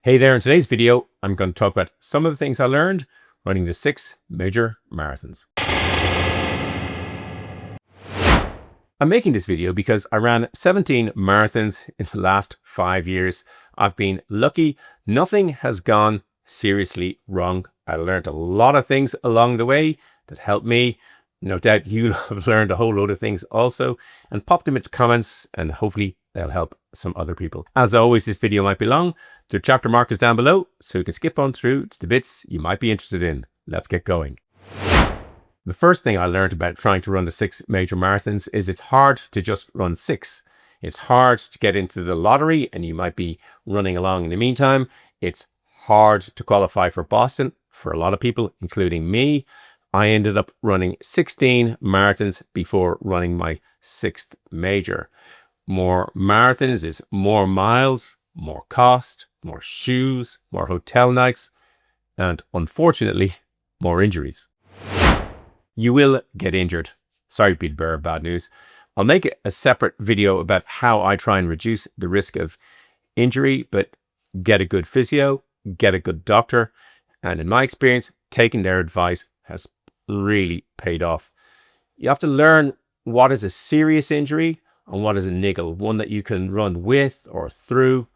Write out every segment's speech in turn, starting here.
Hey there, in today's video, I'm going to talk about some of the things I learned running the 6 major marathons. I'm making this video because I ran 17 marathons in the last 5 years. I've been lucky. Nothing has gone seriously wrong. I learned a lot of things along the way that helped me. No doubt you have learned a whole load of things also, and pop them into comments and hopefully they'll help some other people. As always, this video might be long. The chapter mark is down below, so you can skip on through to the bits you might be interested in. Let's get going. The first thing I learned about trying to run the 6 major marathons is it's hard to just run 6. It's hard to get into the lottery and you might be running along in the meantime. It's hard to qualify for Boston for a lot of people, including me. I ended up running 16 marathons before running my 6th major. More marathons is more miles, more cost, more shoes, more hotel nights, and unfortunately, more injuries. You will get injured. Sorry to be the bearer of bad news. I'll make a separate video about how I try and reduce the risk of injury, but get a good physio, get a good doctor, and in my experience, taking their advice has really paid off. You have to learn what is a serious injury and what is a niggle, one that you can run with or through.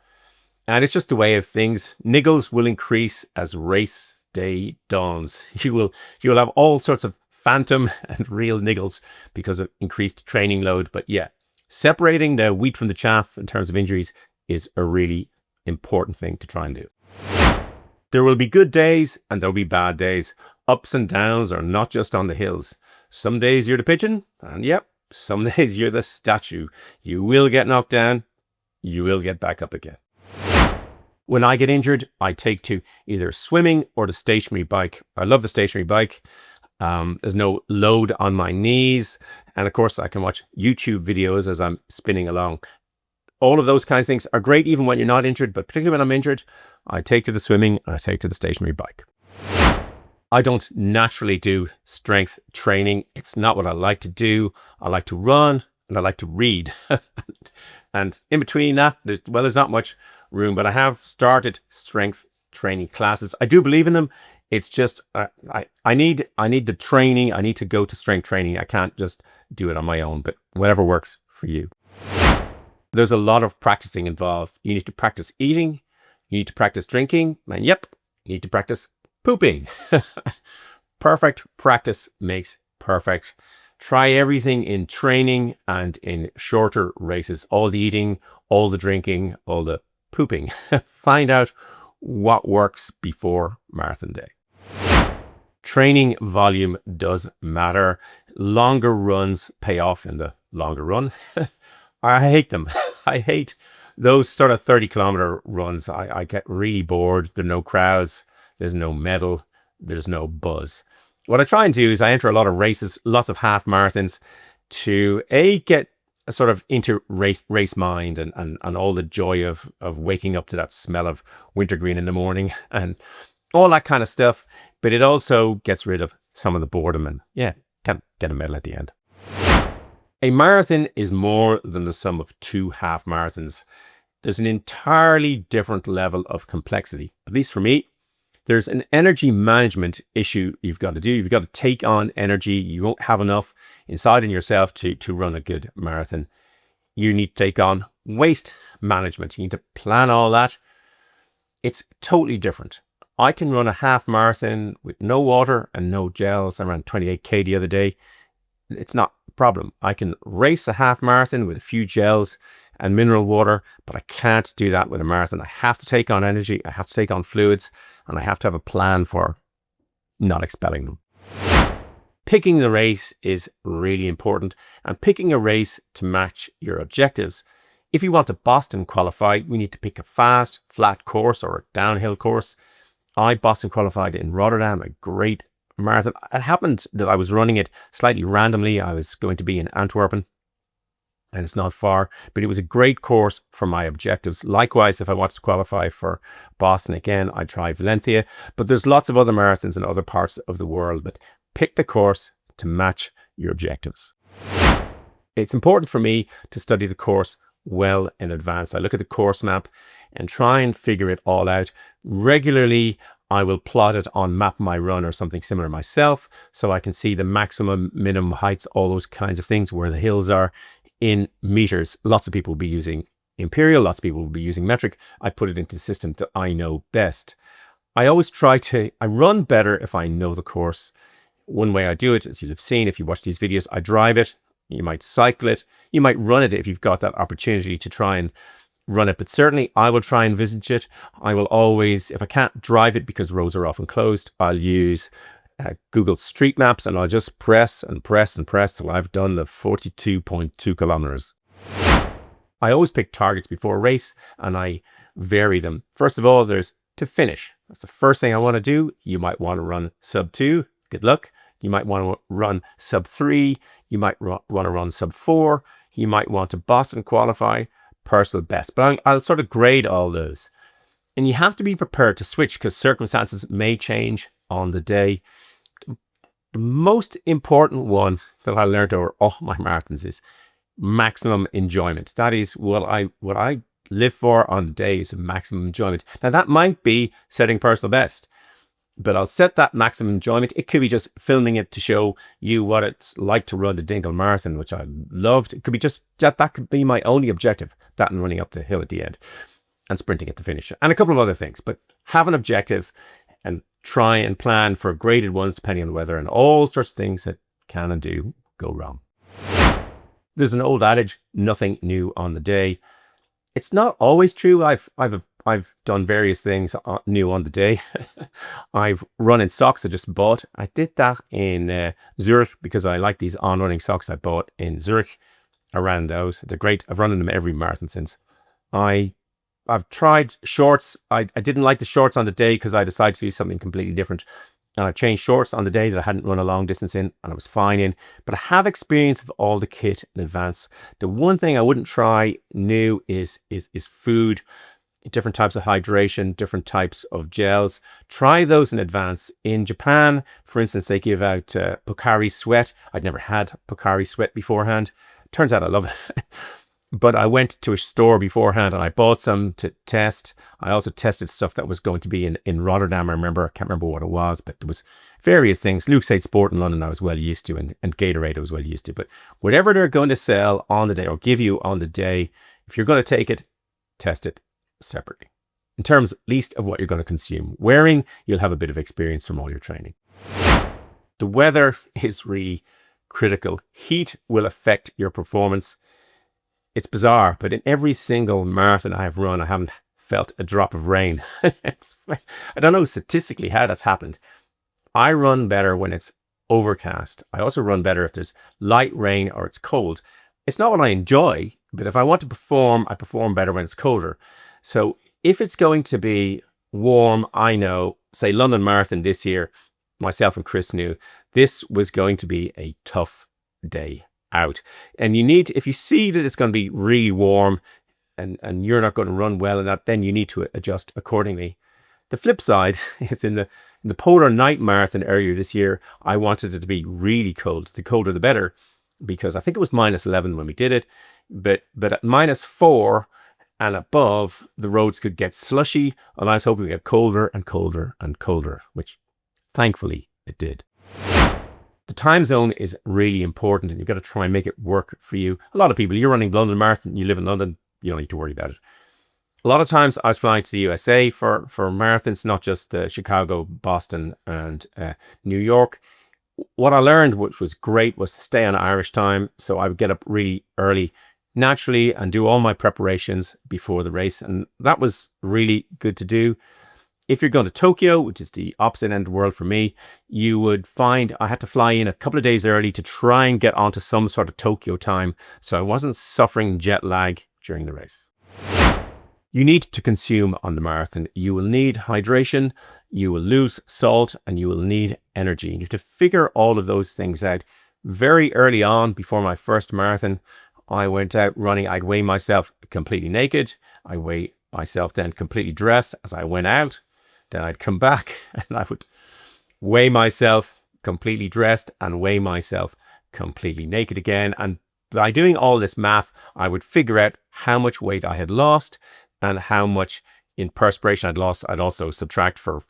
And it's just the way of things. Niggles will increase as race day dawns. You'll have all sorts of phantom and real niggles because of increased training load. But yeah, separating the wheat from the chaff in terms of injuries is a really important thing to try and do. There will be good days and there'll be bad days. Ups and downs are not just on the hills. Some days you're the pigeon, and yep, some days you're the statue. You will get knocked down, you will get back up again. When I get injured, I take to either swimming or the stationary bike. I love the stationary bike. There's no load on my knees. And of course, I can watch YouTube videos as I'm spinning along. All of those kinds of things are great even when you're not injured, but particularly when I'm injured, I take to the swimming and I take to the stationary bike. I don't naturally do strength training. It's not what I like to do. I like to run and I like to read. And in between that, there's not much room, but I have started strength training classes. I do believe in them. It's just, I need the training. I need to go to strength training. I can't just do it on my own, but whatever works for you. There's a lot of practicing involved. You need to practice eating. You need to practice drinking. And yep, you need to practice pooping. Perfect practice makes perfect. Try everything in training and in shorter races. All the eating, all the drinking, all the pooping. Find out what works before marathon day. Training volume does matter. Longer runs pay off in the longer run. I hate them. I hate those sort of 30-kilometer runs. I get really bored. There are no crowds. There's no medal. There's no buzz. What I try and do is I enter a lot of races, lots of half marathons to get a sort of into race mind and all the joy of waking up to that smell of wintergreen in the morning and all that kind of stuff. But it also gets rid of some of the boredom and yeah, can get a medal at the end. A marathon is more than the sum of 2 half marathons. There's an entirely different level of complexity, at least for me. There's an energy management issue you've got to do. You've got to take on energy. You won't have enough inside in yourself to run a good marathon. You need to take on waste management. You need to plan all that. It's totally different. I can run a half marathon with no water and no gels. I ran 28K the other day. It's not a problem. I can race a half marathon with a few gels and mineral water, but I can't do that with a marathon. I have to take on energy. I have to take on fluids, and I have to have a plan for not expelling them. Picking the race is really important, and picking a race to match your objectives. If you want to Boston qualify, we need to pick a fast, flat course or a downhill course. I Boston qualified in Rotterdam, a great marathon. It happened that I was running it slightly randomly. I was going to be in Antwerp, and it's not far, but it was a great course for my objectives. Likewise, if I wanted to qualify for Boston again, I'd try Valencia, but there's lots of other marathons in other parts of the world, but pick the course to match your objectives. It's important for me to study the course well in advance. I look at the course map. and try and figure it all out. Regularly, I will plot it on Map My Run or something similar myself, so I can see the maximum, minimum heights, all those kinds of things, where the hills are in meters. Lots of people will be using imperial, lots of people will be using metric. I put it into the system that I know best. I always I run better if I know the course. One way I do it, as you'll have seen if you watch these videos, I drive it. You might cycle it. You might run it if you've got that opportunity to try and run it. But certainly I will try and visit it. I will always, if I can't drive it because roads are often closed, I'll use Google Street Maps, and I'll just press and press and press till I've done the 42.2 kilometers. I always pick targets before a race and I vary them. First of all, there's to finish. That's the first thing I want to do. You might want to run sub 2. Good luck. You might want to run sub 3. You might want to run sub 4. You might want to Boston qualify, personal best. But I'll sort of grade all those. And you have to be prepared to switch because circumstances may change on the day. The most important one that I learned over all my marathons is maximum enjoyment. That is what I live for on the day, is maximum enjoyment. Now that might be setting personal best, but I'll set that maximum enjoyment. It could be just filming it to show you what it's like to run the Dingle Marathon, which I loved. It could be just that could be my only objective, that and running up the hill at the end and sprinting at the finish, and a couple of other things. But have an objective and try and plan for graded ones depending on the weather, and all sorts of things that can and do go wrong. There's an old adage, nothing new on the day. It's not always true. I've done various things new on the day. I've run in socks I just bought. I did that in Zurich because I like these on-running socks I bought in Zurich. I ran those. I've run in them every marathon since. I've tried shorts. I didn't like the shorts on the day because I decided to do something completely different. And I changed shorts on the day that I hadn't run a long distance in, and I was fine in. But I have experience of all the kit in advance. The one thing I wouldn't try new is food, different types of hydration, different types of gels. Try those in advance. In Japan, for instance, they give out Pocari Sweat. I'd never had Pocari Sweat beforehand. Turns out I love it. But I went to a store beforehand and I bought some to test. I also tested stuff that was going to be in Rotterdam. I can't remember what it was, but there was various things. Lucozade Sport in London I was well used to, and Gatorade I was well used to. But whatever they're going to sell on the day or give you on the day, if you're going to take it, test it separately. In terms at least of what you're going to consume. Wearing, you'll have a bit of experience from all your training. The weather is really critical. Heat will affect your performance. It's bizarre, but in every single marathon I have run, I haven't felt a drop of rain. I don't know statistically how that's happened. I run better when it's overcast. I also run better if there's light rain or it's cold. It's not what I enjoy, but if I want to perform, I perform better when it's colder. So if it's going to be warm, I know, say London Marathon this year, myself and Chris knew this was going to be a tough day out. And you need to, if you see that it's going to be really warm and you're not going to run well in that, then you need to adjust accordingly. The flip side is in the Polar Night Marathon earlier this year, I wanted it to be really cold. The colder the better, because I think it was -11 when we did it, but at -4 and above, the roads could get slushy, and I was hoping it would get colder and colder and colder, which thankfully it did. The time zone is really important, and you've got to try and make it work for you. A lot of people, you're running London Marathon, you live in London, you don't need to worry about it. A lot of times I was flying to the USA for marathons, not just Chicago, Boston, and New York. What I learned, which was great, was to stay on Irish time. So I would get up really early, naturally, and do all my preparations before the race. And that was really good to do. If you're going to Tokyo, which is the opposite end of the world for me, you would find I had to fly in a couple of days early to try and get onto some sort of Tokyo time, so I wasn't suffering jet lag during the race. You need to consume on the marathon. You will need hydration, you will lose salt, and you will need energy. You have to figure all of those things out. Very early on, before my first marathon, I went out running. I'd weigh myself completely naked. I weigh myself then completely dressed as I went out. Then I'd come back and I would weigh myself completely dressed and weigh myself completely naked again. And by doing all this math, I would figure out how much weight I had lost and how much in perspiration I'd lost, I'd also subtract for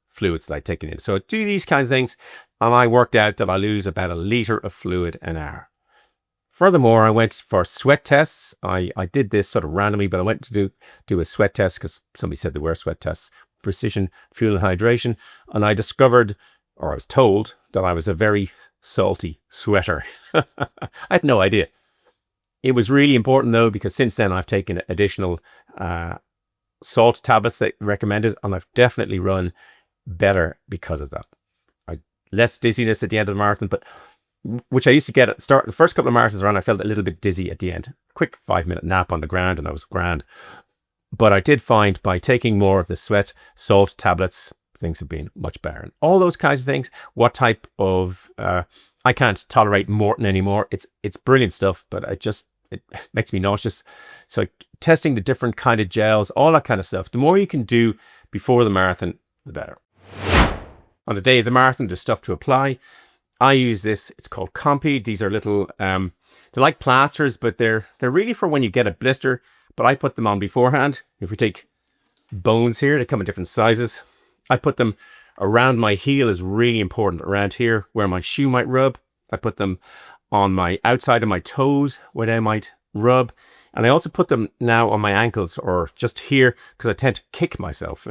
fluids that I'd taken in. So I do these kinds of things, and I worked out that I lose about 1 liter of fluid an hour. Furthermore, I went for sweat tests. I did this sort of randomly, but I went to do a sweat test because somebody said there were sweat tests, precision fuel and hydration, and I discovered, or I was told, that I was a very salty sweater. I had no idea. It was really important though, because since then I've taken additional salt tablets that recommended, and I've definitely run better because of that. Less dizziness at the end of the marathon, but which I used to get at the start. The first couple of marathons around, I felt a little bit dizzy at the end. Quick 5-minute nap on the ground and I was grand. But I did find by taking more of the sweat salt tablets, things have been much better. And all those kinds of things. What type of I can't tolerate Morton anymore. It's brilliant stuff, but it makes me nauseous. So testing the different kind of gels, all that kind of stuff. The more you can do before the marathon, the better. On the day of the marathon, there's stuff to apply. I use this. It's called Compi. These are little, they're like plasters, but they're really for when you get a blister. But I put them on beforehand. If we take bones here, they come in different sizes. I put them around my heel, is really important. Around here, where my shoe might rub. I put them on my outside of my toes, where they might rub. And I also put them now on my ankles, or just here, because I tend to kick myself.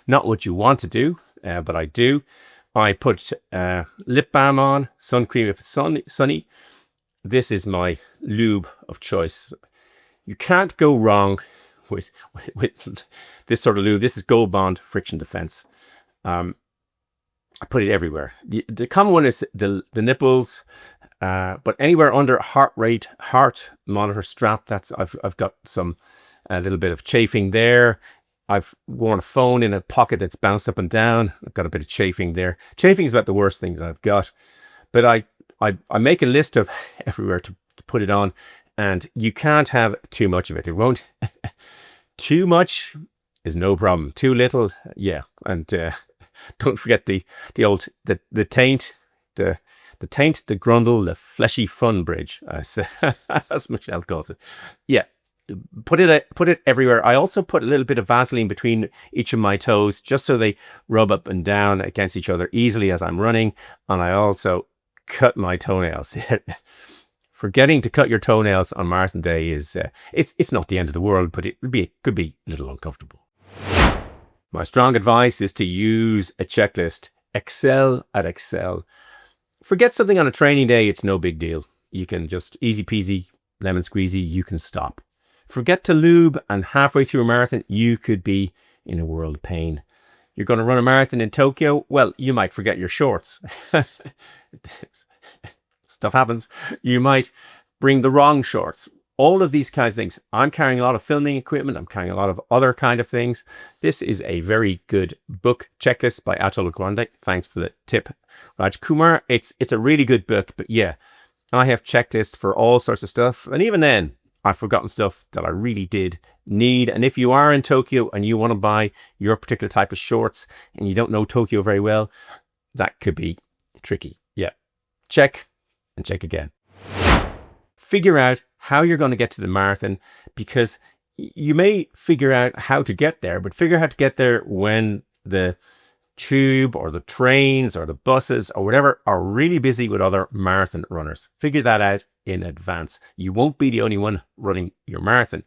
Not what you want to do, but I do. I put lip balm on, sun cream if it's sunny. This is my lube of choice. You can't go wrong with this sort of lube. This is Gold Bond Friction Defense. I put it everywhere. The common one is the nipples, but anywhere under heart monitor strap. I've got some a little bit of chafing there. I've worn a phone in a pocket that's bounced up and down. I've got a bit of chafing there. Chafing is about the worst thing that I've got. But I make a list of everywhere to put it on, and you can't have too much of it. It won't. Too much is no problem. Too little, yeah. And don't forget the taint, the taint, the grundle, the fleshy fun bridge, as Michelle calls it. Yeah. Put it everywhere. I also put a little bit of Vaseline between each of my toes, just so they rub up and down against each other easily as I'm running. And I also cut my toenails. Forgetting to cut your toenails on marathon day is it's not the end of the world, but could be a little uncomfortable. My strong advice is to use a checklist. Excel at Excel. Forget something on a training day, it's no big deal. You can just easy peasy, lemon squeezy, you can stop. Forget to lube, and halfway through a marathon, you could be in a world of pain. You're going to run a marathon in Tokyo? Well, you might forget your shorts. Stuff happens. You might bring the wrong shorts. All of these kinds of things. I'm carrying a lot of filming equipment. I'm carrying a lot of other kind of things. This is a very good book checklist by Atul Gawande. Thanks for the tip, Raj Kumar. It's a really good book, but yeah, I have checklists for all sorts of stuff. And even then, I've forgotten stuff that I really did need. And if you are in Tokyo and you want to buy your particular type of shorts and you don't know Tokyo very well, that could be tricky. Yeah. Check and check again. Figure out how you're going to get to the marathon, because you may figure out how to get there, but figure out how to get there when the tube or the trains or the buses or whatever are really busy with other marathon runners. Figure that out in advance. You won't be the only one running your marathon.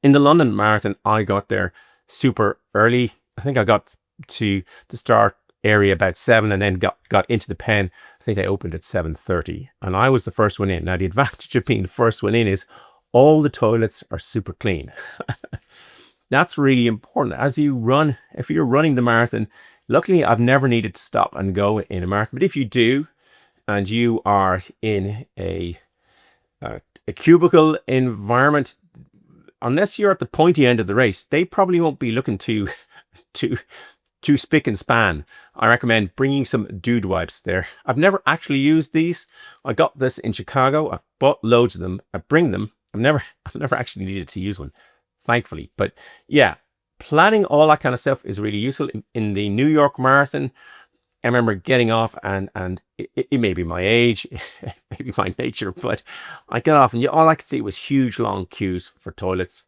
In the London Marathon, I got there super early. I think I got to the start area about 7 and then got into the pen. I think they opened at 7:30 and I was the first one in. Now the advantage of being the first one in is all the toilets are super clean. That's really important as you run. If you're running the marathon, luckily I've never needed to stop and go in a marathon, but if you do and you are in a cubicle environment, unless you're at the pointy end of the race, they probably won't be looking to spick and span. I recommend bringing some dude wipes there. I've never actually used these. I got this in Chicago. I bought loads of them. I bring them. I've never actually needed to use one, thankfully. But yeah, planning all that kind of stuff is really useful. In the New York Marathon, I remember getting off and it may be my age, it may be my nature, but I got off and all I could see was huge long queues for toilets.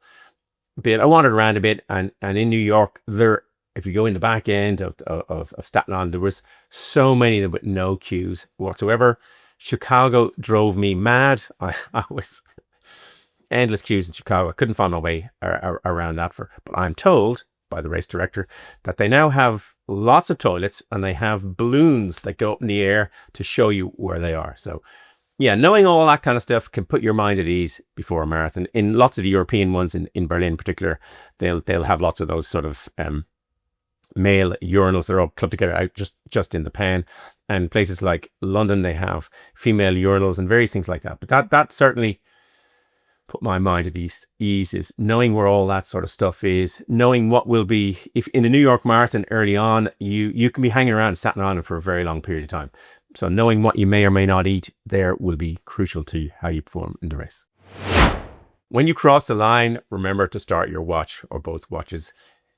bit. I wandered around a bit, and in New York, if you go in the back end of Staten Island, there was so many of them with no queues whatsoever. Chicago drove me mad. I was endless queues in Chicago. I couldn't find my way around that but I'm told by the race director that they now have lots of toilets and they have balloons that go up in the air to show you where they are. So yeah, knowing all that kind of stuff can put your mind at ease before a marathon. In lots of the European ones, in Berlin in particular, they'll have lots of those sort of male urinals. They're all clubbed together out just in the pen. And places like London, they have female urinals and various things like that. But that certainly put my mind at ease, is knowing where all that sort of stuff is, knowing what will be, if in the New York Marathon early on, you can be hanging around Staten Island for a very long period of time. So knowing what you may or may not eat there will be crucial to how you perform in the race. When you cross the line, remember to start your watch or both watches.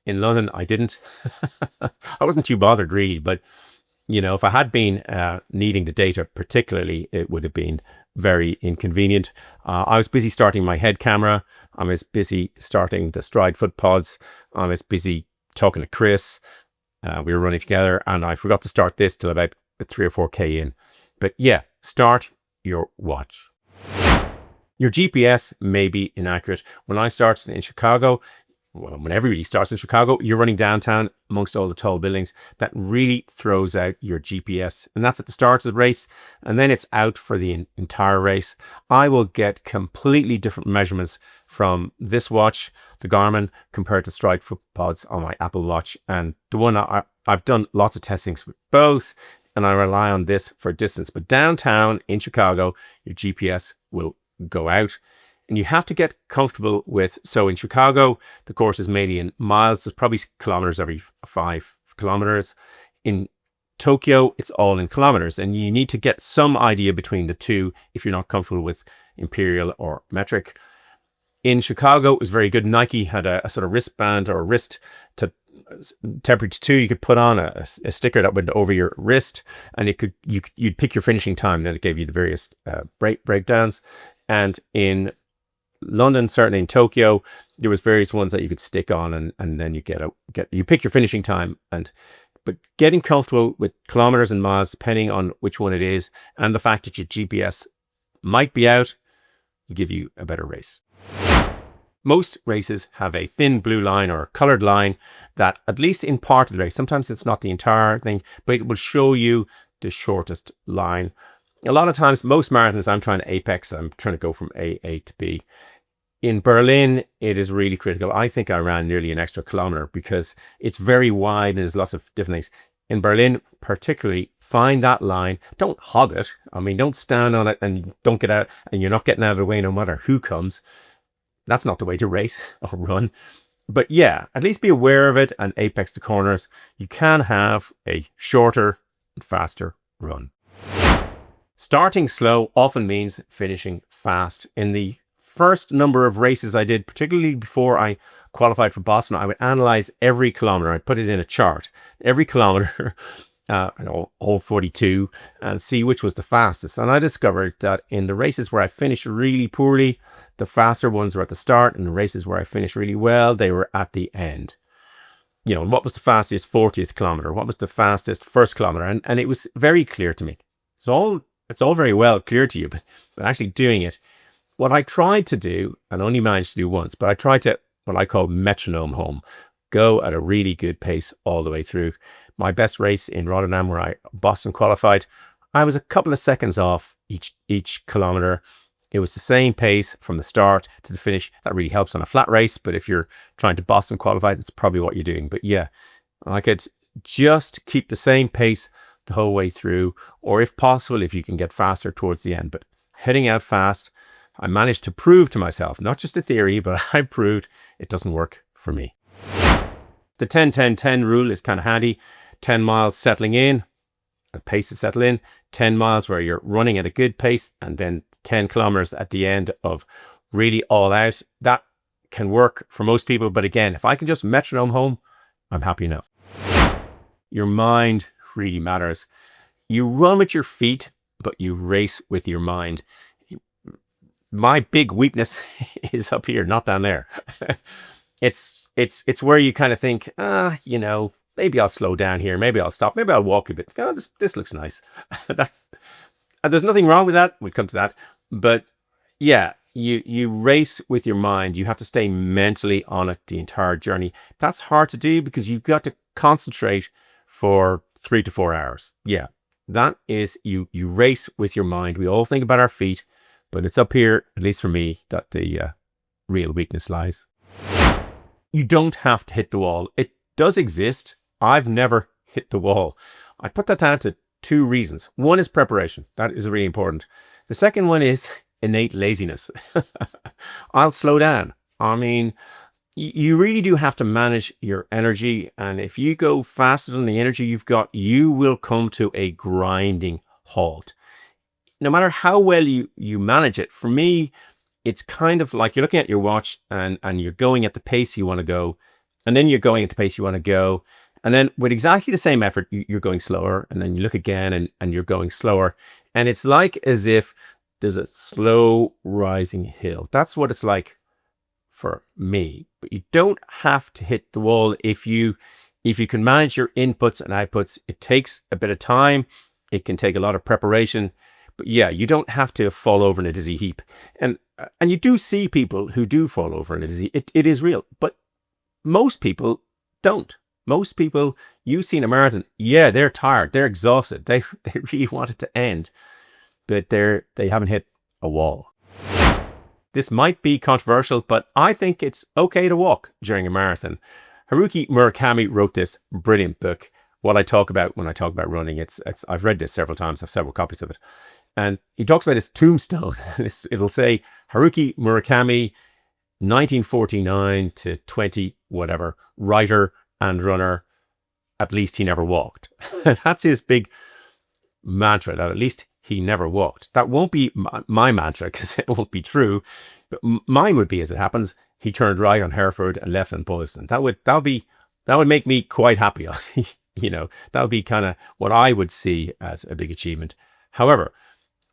In London, I didn't. I wasn't too bothered really, but you know, if I had been needing the data particularly, it would have been very inconvenient. I was busy starting my head camera. I was busy starting the Stride foot pods. I was busy talking to Chris. We were running together, and I forgot to start this till about 3 or 4K in. But yeah, start your watch. Your GPS may be inaccurate. When I started in Chicago, well, when everybody starts in Chicago, you're running downtown amongst all the tall buildings. That really throws out your GPS. And that's at the start of the race. And then it's out for the entire race. I will get completely different measurements from this watch, the Garmin, compared to Stride foot pods on my Apple Watch. And the one I've done lots of testings with both, and I rely on this for distance. But downtown in Chicago, your GPS will go out. And you have to get comfortable with, so in Chicago, the course is mainly in miles. There's probably kilometers every 5 kilometers. In Tokyo, it's all in kilometers. And you need to get some idea between the two if you're not comfortable with imperial or metric. In Chicago, it was very good. Nike had a sort of wristband or wrist to temperature 2. You could put on a sticker that went over your wrist, and you'd pick your finishing time. Then it gave you the various breakdowns. And in London, certainly in Tokyo, there was various ones that you could stick on, and then you pick your finishing time. But getting comfortable with kilometers and miles, depending on which one it is, and the fact that your GPS might be out, will give you a better race. Most races have a thin blue line or a colored line that, at least in part of the race, sometimes it's not the entire thing, but it will show you the shortest line. A lot of times, most marathons, I'm trying to apex. I'm trying to go from A to B. In Berlin, it is really critical. I think I ran nearly an extra kilometer because it's very wide and there's lots of different things. In Berlin, particularly, find that line. Don't hog it. I mean, don't stand on it and don't get out, and you're not getting out of the way no matter who comes. That's not the way to race or run. But yeah, at least be aware of it and apex the corners. You can have a shorter and faster run. Starting slow often means finishing fast. In the first number of races I did, particularly before I qualified for Boston, I would analyze every kilometer. I'd put it in a chart, every kilometer, all 42, and see which was the fastest. And I discovered that in the races where I finished really poorly, the faster ones were at the start, and the races where I finished really well, they were at the end. You know, what was the fastest 40th kilometer? What was the fastest first kilometer? And it was very clear to me. It's all very well clear to you, but actually doing it, what I tried to do, and only managed to do once, but I tried to, what I call metronome home, go at a really good pace all the way through. My best race in Rotterdam, where I Boston qualified, I was a couple of seconds off each kilometer. It was the same pace from the start to the finish. That really helps on a flat race, but if you're trying to Boston qualify, that's probably what you're doing. But yeah, I could just keep the same pace the whole way through, or if possible, if you can get faster towards the end. But heading out fast, I managed to prove to myself, not just a theory, but I proved it doesn't work for me. The 10-10-10 rule is kind of handy. 10 miles settling in, a pace to settle in, 10 miles where you're running at a good pace, and then 10 kilometers at the end of really all out. That can work for most people. But again, if I can just metronome home, I'm happy enough. Your mind really matters. You run with your feet, but you race with your mind. My big weakness is up here, not down there. it's where you kind of think, maybe I'll slow down here, maybe I'll stop, maybe I'll walk a bit. Oh, this looks nice. And there's nothing wrong with that. We'll come to that. But yeah, you race with your mind. You have to stay mentally on it the entire journey. That's hard to do because you've got to concentrate for 3 to 4 hours. Yeah, that is, you race with your mind. We all think about our feet, but it's up here, at least for me, that the real weakness lies. You don't have to hit the wall. It does exist. I've never hit the wall. I put that down to 2 reasons. One is preparation. That is really important. The second one is innate laziness. I'll slow down. I mean, you really do have to manage your energy. And if you go faster than the energy you've got, you will come to a grinding halt. No matter how well you manage it. For me, it's kind of like you're looking at your watch and you're going at the pace you want to go. And then you're going at the pace you want to go. And then with exactly the same effort, you're going slower. And then you look again and you're going slower. And it's like as if there's a slow rising hill. That's what it's like for me. But you don't have to hit the wall if you can manage your inputs and outputs. It takes a bit of time. It can take a lot of preparation. But yeah, you don't have to fall over in a dizzy heap. And you do see people who do fall over in a dizzy. It is real. But most people don't. Most people you see in a marathon, yeah, they're tired, they're exhausted, they really want it to end, but they haven't hit a wall. This might be controversial, but I think it's okay to walk during a marathon. Haruki Murakami wrote this brilliant book. What I talk about when I talk about running, I've read this several times. I have several copies of it, and he talks about his tombstone. It'll say Haruki Murakami, 1949 to 20 whatever, writer and runner, at least he never walked. That's his big mantra, that at least he never walked. That won't be my mantra because it won't be true, but mine would be, as it happens, he turned right on Hereford and left on Boylston. That would make me quite happy. That would be kind of what I would see as a big achievement. However,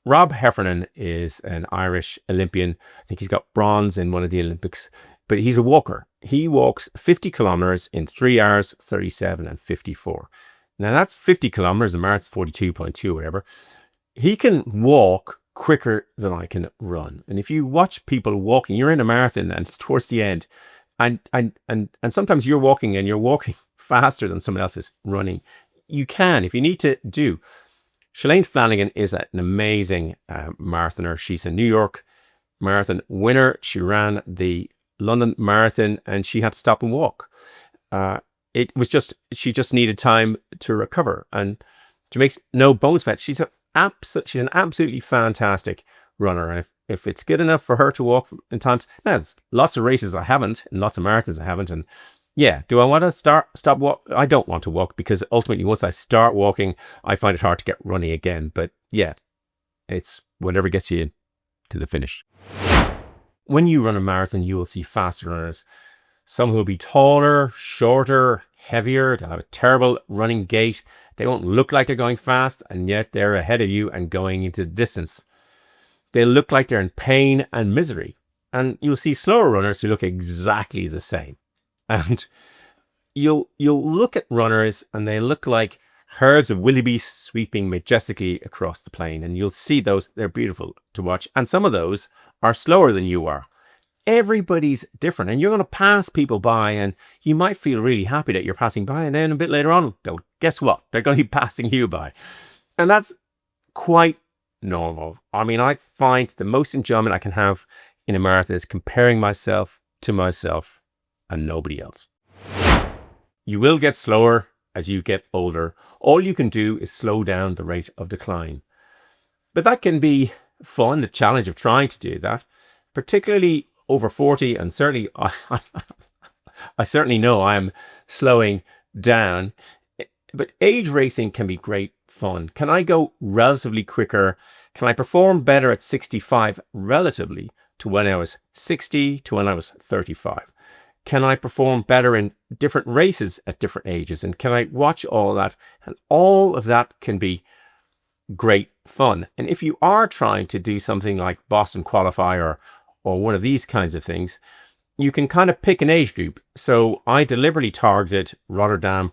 Rob Heffernan is an Irish Olympian. I think he's got bronze in one of the Olympics, but he's a walker. He walks 50 kilometers in 3 hours, 37 and 54. Now that's 50 kilometers, a marathon's 42.2 or whatever. He can walk quicker than I can run. And if you watch people walking, you're in a marathon and it's towards the end, and sometimes you're walking faster than someone else is running. You can, if you need to do. Shalane Flanagan is an amazing marathoner. She's a New York Marathon winner. She ran the London Marathon and she had to stop and walk. She just needed time to recover, and she makes no bones about it. She's an absolutely fantastic runner. And if it's good enough for her to walk in times, now there's lots of races I haven't and lots of marathons I haven't. And yeah, do I want to stop walk? I don't want to walk because ultimately once I start walking, I find it hard to get running again. But yeah, it's whatever gets you to the finish. When you run a marathon, you will see faster runners. Some who will be taller, shorter, heavier. They'll have a terrible running gait. They won't look like they're going fast, and yet they're ahead of you and going into the distance. They'll look like they're in pain and misery. And you'll see slower runners who look exactly the same. And you'll look at runners and they look like herds of wildebeest sweeping majestically across the plain. And you'll see those, they're beautiful to watch. And some of those are slower than you are. Everybody's different, and you're going to pass people by and you might feel really happy that you're passing by, and then a bit later on, guess what? They're going to be passing you by. And that's quite normal. I mean, I find the most enjoyment I can have in a marathon is comparing myself to myself and nobody else. You will get slower as you get older. All you can do is slow down the rate of decline. But that can be fun, the challenge of trying to do that, particularly over 40, and certainly I certainly know I'm slowing down. But age racing can be great fun. Can I go relatively quicker? Can I perform better at 65 relatively to when I was 60 to when I was 35? Can I perform better in different races at different ages? And can I watch all that? And all of that can be great fun. And if you are trying to do something like Boston Qualifier or one of these kinds of things, you can kind of pick an age group. So I deliberately targeted Rotterdam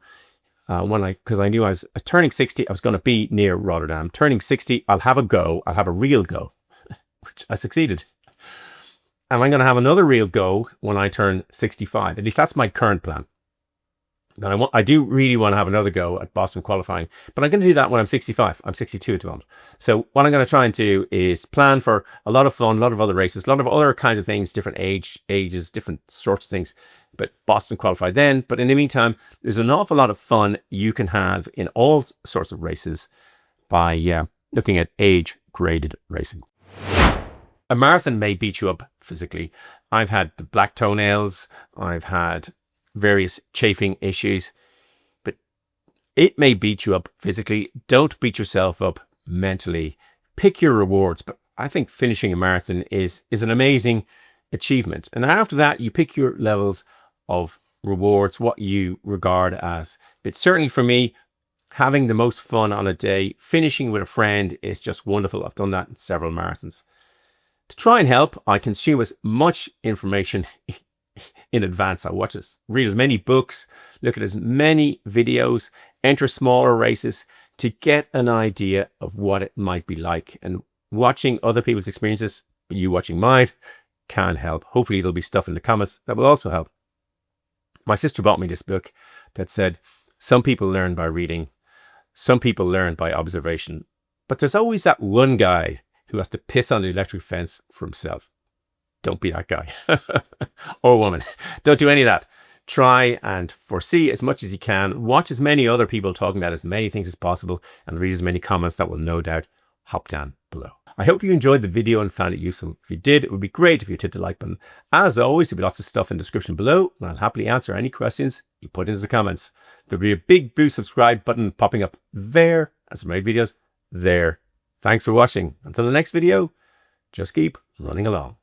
because I knew I was turning 60, I was going to be near Rotterdam. Turning 60, I'll have a go. I'll have a real go, which I succeeded. And I'm going to have another real go when I turn 65. At least that's my current plan. And I do really want to have another go at Boston qualifying, but I'm going to do that when I'm 65. I'm 62 at the moment. So what I'm going to try and do is plan for a lot of fun, a lot of other races, a lot of other kinds of things, different ages, different sorts of things. But Boston qualify then. But in the meantime, there's an awful lot of fun you can have in all sorts of races by looking at age-graded racing. A marathon may beat you up physically. I've had the black toenails. I've had various chafing issues, but it may beat you up physically. Don't beat yourself up mentally. Pick your rewards. But I think finishing a marathon is an amazing achievement. And after that, you pick your levels of rewards, what you regard as. But certainly for me, having the most fun on a day, finishing with a friend is just wonderful. I've done that in several marathons. To try and help, I consume as much information in advance. I read as many books, look at as many videos, enter smaller races to get an idea of what it might be like. And watching other people's experiences, you watching mine, can help. Hopefully there'll be stuff in the comments that will also help. My sister bought me this book that said, some people learn by reading, some people learn by observation, but there's always that one guy who has to piss on the electric fence for himself. Don't be that guy or woman. Don't do any of that. Try and foresee as much as you can. Watch as many other people talking about as many things as possible and read as many comments that will no doubt hop down below. I hope you enjoyed the video and found it useful. If you did, it would be great if you hit the like button. As always, there'll be lots of stuff in the description below, and I'll happily answer any questions you put into the comments. There'll be a big blue subscribe button popping up there and some more videos there. Thanks for watching. Until the next video, just keep running along.